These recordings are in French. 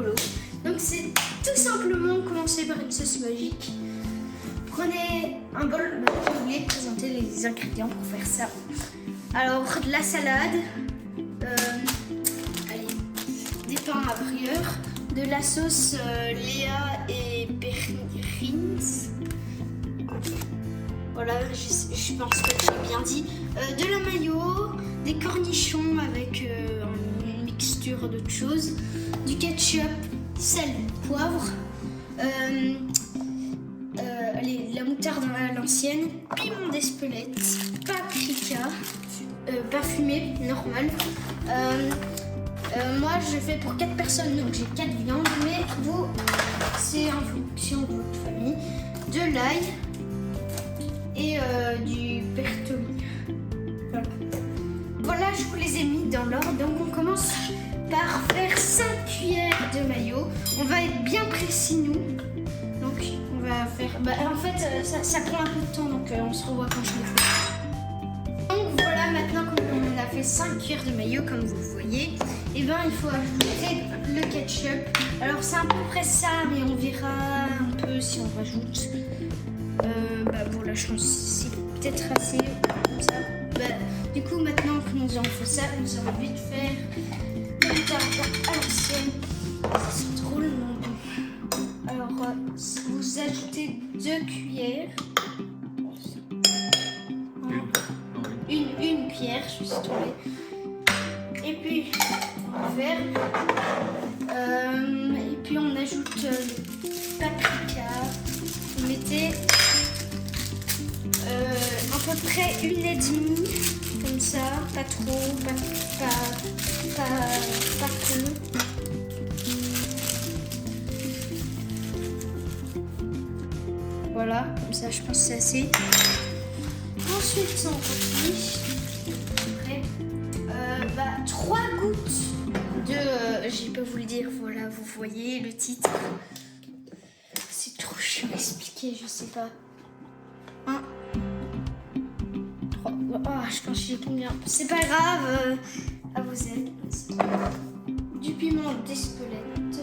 rigolo. Donc c'est tout simplement commencer par une sauce magique. Prenez un bol, j'ai oublié de présenter les ingrédients pour faire ça. Alors de la salade, des pains à brûlure, de la sauce Léa et Perrins. Voilà, je pense que j'ai bien dit. De la mayo, des cornichons avec une mixture d'autres choses, du ketchup, sel, poivre, la moutarde à l'ancienne, piment d'Espelette, paprika, pas fumé, normal. Moi je fais pour 4 personnes, donc j'ai 4 viandes, mais vous, c'est en fonction de votre famille. De l'ail et du pertoli. Voilà, je vous les ai mis dans l'ordre. Donc on commence par faire 5 cuillères de mayo. On va être bien précis nous. Donc on va faire... en fait ça prend un peu de temps, donc on se revoit quand je le fais. Donc voilà, maintenant qu'on a fait 5 cuillères de mayo comme vous voyez, et il faut ajouter le ketchup. Alors c'est à peu près ça, mais on verra un peu si on rajoute. Voilà, je pense que c'est peut-être assez comme ça. Du coup, maintenant que nous avons fait ça, nous allons vite faire la moutarde à l'ancienne. C'est drôlement bon. Alors, vous ajoutez 2 cuillères. Une cuillère, je suis tombée. Et puis, on va faire. Et puis, on ajoute le paprika. Vous mettez à peu près 1,5, comme ça, pas trop, pas peu. Voilà, comme ça je pense que c'est assez. Ensuite on replie. Après, 3 gouttes de, je peux vous le dire, voilà, vous voyez le titre. C'est trop chiant à expliquer, je sais pas. 1, 3, je pense que j'ai combien. C'est pas grave, à vos aides. Du piment d'Espelette.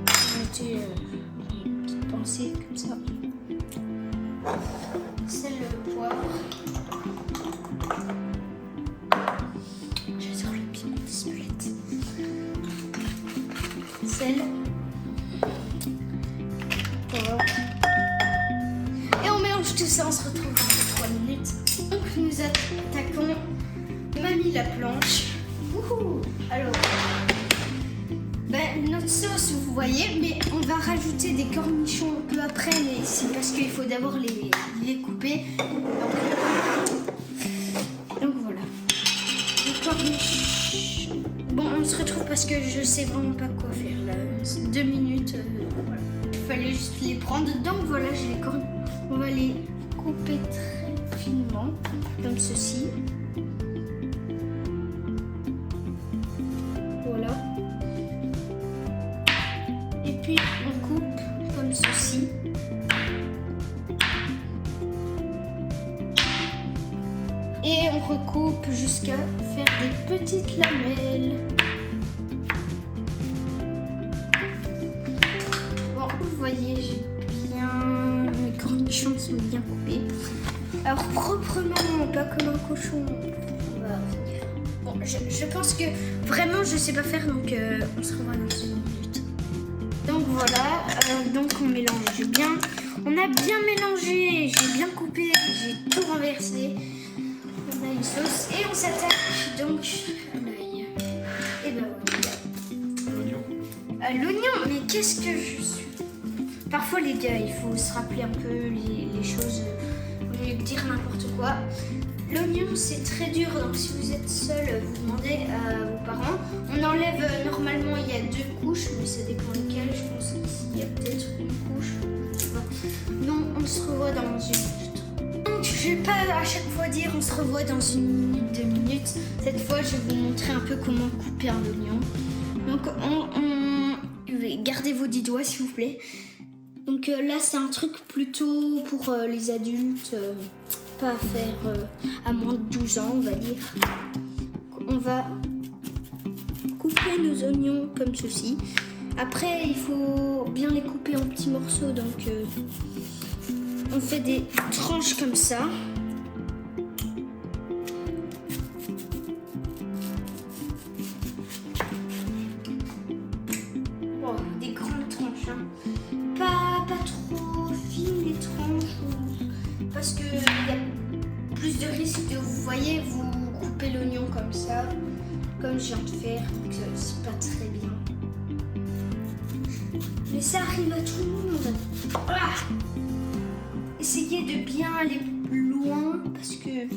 Vous mettez une petite pincée comme ça. Sel, poivre. J'adore le piment d'Espelette. Sel. Poivre. Tout ça, on se retrouve dans 3 minutes. Donc nous attaquons Mamie la planche. Wouhou. Alors, notre sauce, vous voyez, mais on va rajouter des cornichons un peu après, mais c'est parce qu'il faut d'abord les couper. Donc voilà. Les cornichons. Bon, on se retrouve parce que je sais vraiment pas quoi faire là. 2 minutes, voilà. Il fallait juste les prendre. Donc voilà, j'ai les cornichons. On va les couper très finement, comme ceci. Voilà. Et puis on coupe comme ceci. Et on recoupe jusqu'à faire des petites lamelles. Bon, vous voyez, j'ai les cornichons sont bien coupés. Alors proprement, pas comme un cochon. On va finir. Bon, je pense que vraiment je sais pas faire, donc on se revoit dans une minute. Donc voilà, donc on mélange bien. On a bien mélangé, j'ai bien coupé, j'ai tout renversé. On a une sauce et on s'attaque donc à l'ail. Et voilà. L'oignon, mais qu'est-ce que je suis. Parfois les gars, il faut se rappeler un peu les choses, au lieu de dire n'importe quoi. L'oignon c'est très dur, donc si vous êtes seul, vous demandez à vos parents. On enlève, normalement il y a 2 couches, mais ça dépend lesquelles. Je pense qu'ici il y a peut-être une couche. Non, on se revoit dans une minute. Donc je vais pas à chaque fois dire on se revoit dans 1 minute, 2 minutes. Cette fois je vais vous montrer un peu comment couper un oignon. Donc gardez vos 10 doigts s'il vous plaît. Donc là c'est un truc plutôt pour les adultes, pas à faire à moins de 12 ans on va dire. On va couper couper nos oignons comme ceci. Après, il faut bien les couper en petits morceaux, donc on fait des tranches comme ça. Oh, des grandes tranches, hein. Pas trop fines les tranches, parce que il y a plus de risque de, vous voyez, vous coupez l'oignon comme ça, comme je viens de faire, donc c'est pas très bien. Mais ça arrive à tout le monde. Ah, essayez de bien aller loin parce que...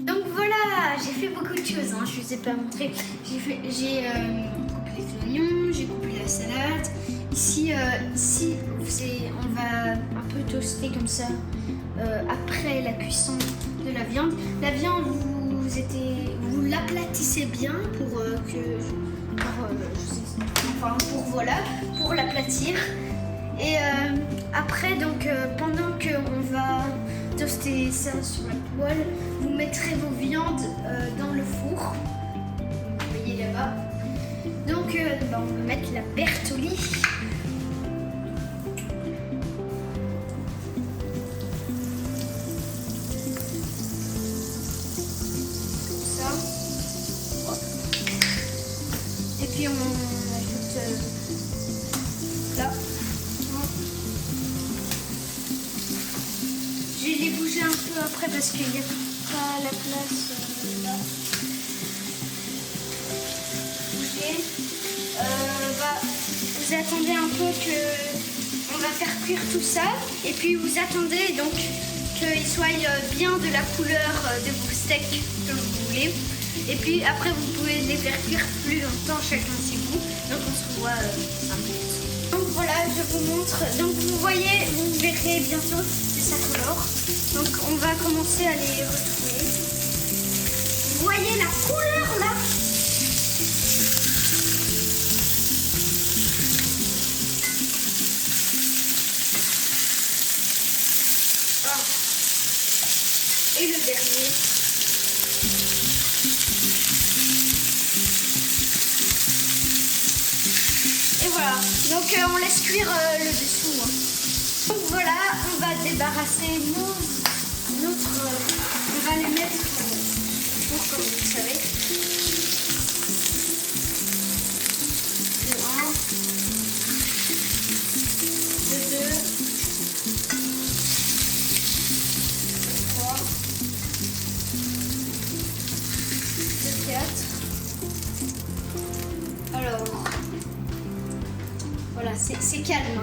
Donc voilà, j'ai fait beaucoup de choses, hein, je ne vous ai pas montré. J'ai coupé les oignons, j'ai coupé la salade. Ici, on va un peu toaster comme ça après la cuisson de la viande. La viande, vous l'aplatissez bien pour pour l'aplatir. Et après, donc pendant qu'on va toaster ça sur la poêle, vous mettrez vos viandes dans le four. Vous voyez là-bas. Donc on va mettre la Bertolli. Et puis on ajoute là. Je vais les bouger un peu après parce qu'il n'y a pas la place là. Bouger. Vous attendez un peu que on va faire cuire tout ça et puis vous attendez donc qu'ils soient bien de la couleur de vos steaks comme vous voulez. Et puis après vous pouvez les faire cuire plus longtemps chacun chez vous. Donc on se revoit 5 minutes. Donc voilà, je vous montre. Donc vous voyez, vous verrez bientôt que ça colore. Donc on va commencer à les retrouver. Vous voyez la couleur là? Oh. Et le dernier. Et voilà, donc on laisse cuire le dessous. Hein. Donc voilà, on va débarrasser notre... on va les mettre au four comme vous le savez. Le 1, le 2, le 3, le 4. Alors... Voilà, c'est calme.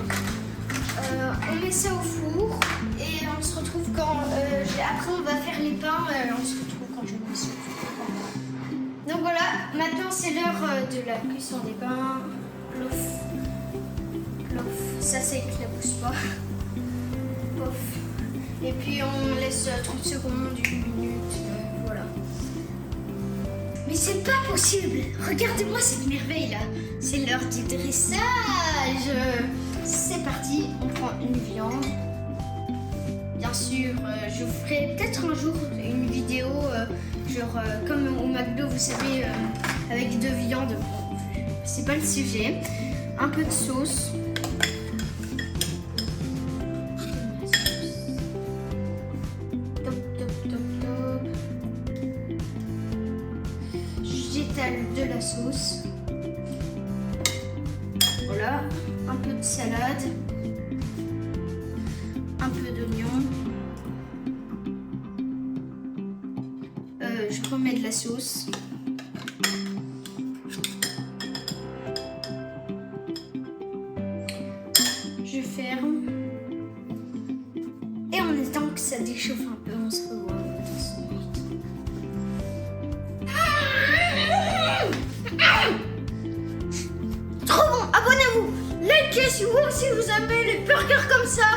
On met ça au four et on se retrouve quand... après on va faire les pains, on se retrouve quand je mets ça au four. Donc voilà, maintenant c'est l'heure de la cuisson des pains. Plouf, plouf, ça s'éclabousse pas. Pouf. Et puis on laisse 30 secondes, 1 minute, voilà. Mais c'est pas possible. Regardez-moi cette merveille là. C'est l'heure du dressage. C'est parti, on prend une viande. Bien sûr, je vous ferai peut-être un jour une vidéo genre comme au McDo, vous savez, avec 2 viandes. Bon, c'est pas le sujet. Un peu de sauce. J'étale de la sauce. Voilà, un peu de salade, un peu d'oignon. Je remets de la sauce. Je ferme. Et on attend que ça déchauffe un peu, on se revoit. Trop bon, abonnez-vous, likez si vous aussi vous aimez les burgers comme ça.